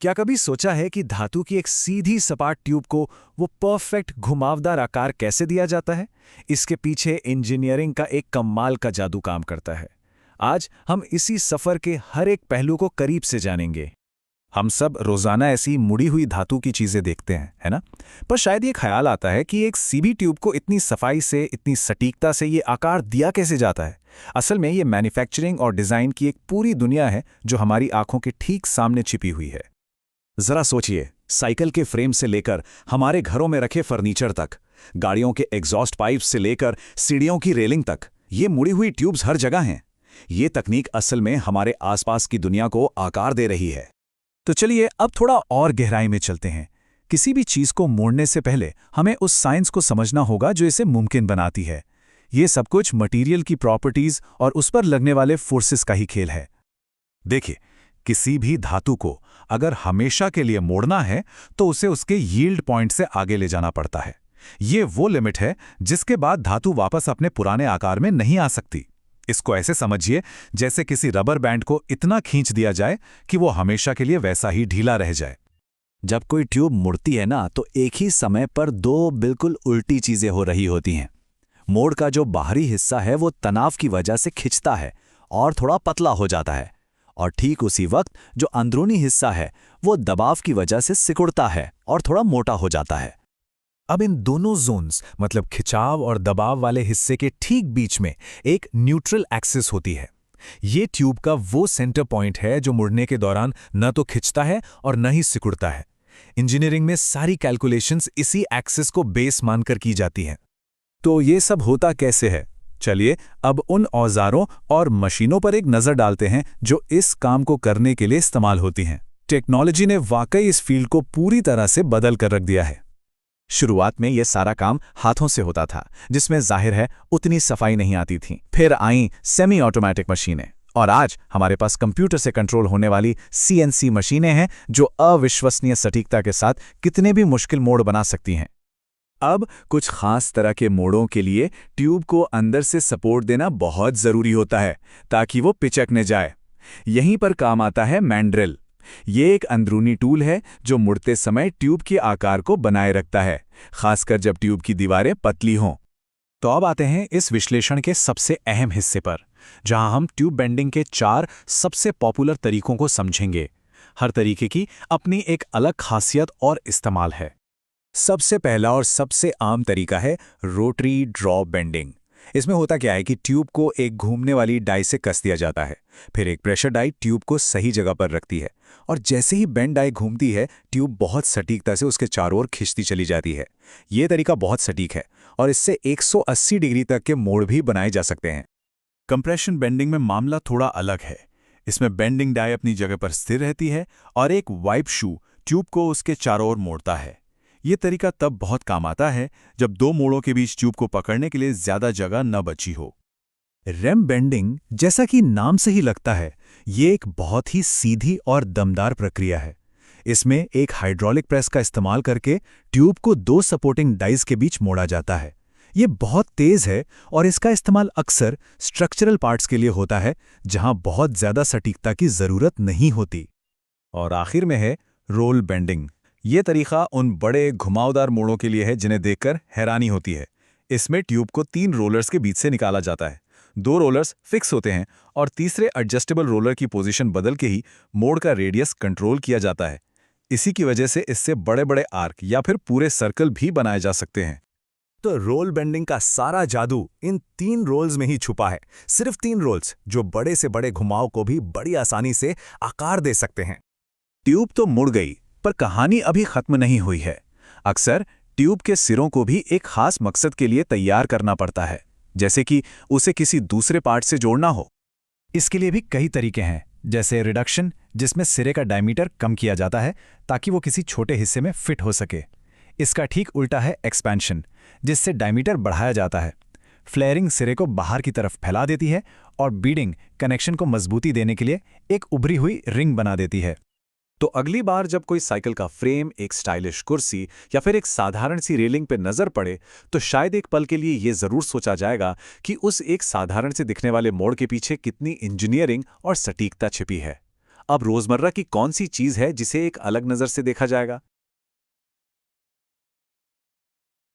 क्या कभी सोचा है कि धातु की एक सीधी सपाट ट्यूब को वो परफेक्ट घुमावदार आकार कैसे दिया जाता है? इसके पीछे इंजीनियरिंग का एक कमाल का जादू काम करता है। आज हम इसी सफर के हर एक पहलू को करीब से जानेंगे। हम सब रोजाना ऐसी मुड़ी हुई धातु की चीजें देखते हैं, है ना? पर शायद ये ख्याल आता है कि एक सीधी ट्यूब को इतनी सफाई से, इतनी सटीकता से ये आकार दिया कैसे जाता है। असल में ये मैन्युफैक्चरिंग और डिजाइन की एक पूरी दुनिया है जो हमारी आंखों के ठीक सामने छिपी हुई है। जरा सोचिए, साइकिल के फ्रेम से लेकर हमारे घरों में रखे फर्नीचर तक, गाड़ियों के एग्जॉस्ट पाइप से लेकर सीढ़ियों की रेलिंग तक, ये मुड़ी हुई ट्यूब्स हर जगह हैं। ये तकनीक असल में हमारे आसपास की दुनिया को आकार दे रही है। तो चलिए अब थोड़ा और गहराई में चलते हैं। किसी भी चीज को मोड़ने से पहले हमें उस साइंस को समझना होगा जो इसे मुमकिन बनाती है। ये सब कुछ मटेरियल की प्रॉपर्टीज और उस पर लगने वाले फोर्सेस का ही खेल है। देखिए, किसी भी धातु को अगर हमेशा के लिए मोड़ना है तो उसे उसके यील्ड पॉइंट से आगे ले जाना पड़ता है। ये वो लिमिट है जिसके बाद धातु वापस अपने पुराने आकार में नहीं आ सकती। इसको ऐसे समझिए जैसे किसी रबर बैंड को इतना खींच दिया जाए कि वो हमेशा के लिए वैसा ही ढीला रह जाए। जब कोई ट्यूब मुड़ती है ना, तो एक ही समय पर दो बिल्कुल उल्टी चीजें हो रही होती हैं। मोड़ का जो बाहरी हिस्सा है वो तनाव की वजह से खिंचता है और थोड़ा पतला हो जाता है, और ठीक उसी वक्त जो अंदरूनी हिस्सा है वो दबाव की वजह से सिकुड़ता है और थोड़ा मोटा हो जाता है। अब इन दोनों जोन्स, मतलब खिंचाव और दबाव वाले हिस्से के ठीक बीच में एक न्यूट्रल एक्सिस होती है। ये ट्यूब का वो सेंटर पॉइंट है जो मुड़ने के दौरान न तो खिंचता है और न ही सिकुड़ता है। इंजीनियरिंग में सारी कैलकुलेशंस इसी एक्सिस को बेस मानकर की जाती हैं। तो ये सब होता कैसे है? चलिए अब उन औजारों और मशीनों पर एक नज़र डालते हैं जो इस काम को करने के लिए इस्तेमाल होती हैं। टेक्नोलॉजी ने वाकई इस फील्ड को पूरी तरह से बदल कर रख दिया है। शुरुआत में यह सारा काम हाथों से होता था, जिसमें जाहिर है उतनी सफाई नहीं आती थी। फिर आईं सेमी ऑटोमेटिक मशीनें, और आज हमारे पास कंप्यूटर से कंट्रोल होने वाली CNC मशीनें हैं जो अविश्वसनीय सटीकता के साथ कितने भी मुश्किल मोड़ बना सकती हैं। अब कुछ खास तरह के मोड़ों के लिए ट्यूब को अंदर से सपोर्ट देना बहुत जरूरी होता है ताकि वो पिचक न जाए। यहीं पर काम आता है मैंड्रिल। ये एक अंदरूनी टूल है जो मुड़ते समय ट्यूब के आकार को बनाए रखता है, खासकर जब ट्यूब की दीवारें पतली हों। तो अब आते हैं इस विश्लेषण के सबसे अहम हिस्से पर, जहां हम ट्यूब बेंडिंग के 4 सबसे पॉपुलर तरीकों को समझेंगे। हर तरीके की अपनी एक अलग खासियत और इस्तेमाल है। सबसे पहला और सबसे आम तरीका है रोटरी ड्रॉप बेंडिंग। इसमें होता क्या है कि ट्यूब को एक घूमने वाली डाई से कस दिया जाता है। फिर एक प्रेशर डाई ट्यूब को सही जगह पर रखती है, और जैसे ही बेंड डाई घूमती है, ट्यूब बहुत सटीकता से उसके चारों ओर खिंचती चली जाती है। ये तरीका बहुत सटीक है और इससे 180 डिग्री तक के मोड़ भी बनाए जा सकते हैं। कंप्रेशन बेंडिंग में मामला थोड़ा अलग है। इसमें बेंडिंग डाई अपनी जगह पर स्थिर रहती है और एक वाइप शू ट्यूब को उसके चारों ओर मोड़ता है। ये तरीका तब बहुत काम आता है जब दो मोड़ों के बीच ट्यूब को पकड़ने के लिए ज्यादा जगह न बची हो। रैम बेंडिंग, जैसा कि नाम से ही लगता है, ये एक बहुत ही सीधी और दमदार प्रक्रिया है। इसमें एक हाइड्रोलिक प्रेस का इस्तेमाल करके ट्यूब को 2 सपोर्टिंग डाइज के बीच मोड़ा जाता है। ये बहुत तेज है और इसका इस्तेमाल अक्सर स्ट्रक्चरल पार्ट्स के लिए होता है जहां बहुत ज्यादा सटीकता की जरूरत नहीं होती। और आखिर में है रोल बेंडिंग। ये तरीका उन बड़े घुमावदार मोड़ों के लिए है जिन्हें देखकर हैरानी होती है। इसमें ट्यूब को 3 रोलर्स के बीच से निकाला जाता है। 2 रोलर्स फिक्स होते हैं और तीसरे एडजस्टेबल रोलर की पोजीशन बदल के ही मोड़ का रेडियस कंट्रोल किया जाता है। इसी की वजह से इससे बड़े बड़े आर्क या फिर पूरे सर्कल भी बनाए जा सकते हैं। तो रोल बेंडिंग का सारा जादू इन 3 रोल्स में ही छुपा है। सिर्फ 3 रोल्स जो बड़े से बड़े घुमाव को भी बड़ी आसानी से आकार दे सकते हैं। ट्यूब तो मुड़ गई, पर कहानी अभी खत्म नहीं हुई है। अक्सर ट्यूब के सिरों को भी एक खास मकसद के लिए तैयार करना पड़ता है, जैसे कि उसे किसी दूसरे पार्ट से जोड़ना हो। इसके लिए भी कई तरीके हैं, जैसे रिडक्शन, जिसमें सिरे का डायमीटर कम किया जाता है ताकि वो किसी छोटे हिस्से में फिट हो सके। इसका ठीक उल्टा है एक्सपेंशन, जिससे डायमीटर बढ़ाया जाता है। फ्लेयरिंग सिरे को बाहर की तरफ फैला देती है और बीडिंग कनेक्शन को मजबूती देने के लिए एक उभरी हुई रिंग बना देती है। तो अगली बार जब कोई साइकिल का फ्रेम, एक स्टाइलिश कुर्सी या फिर एक साधारण सी रेलिंग पे नजर पड़े, तो शायद एक पल के लिए ये जरूर सोचा जाएगा कि उस एक साधारण से दिखने वाले मोड़ के पीछे कितनी इंजीनियरिंग और सटीकता छिपी है। अब रोजमर्रा की कौन सी चीज है जिसे एक अलग नजर से देखा जाएगा?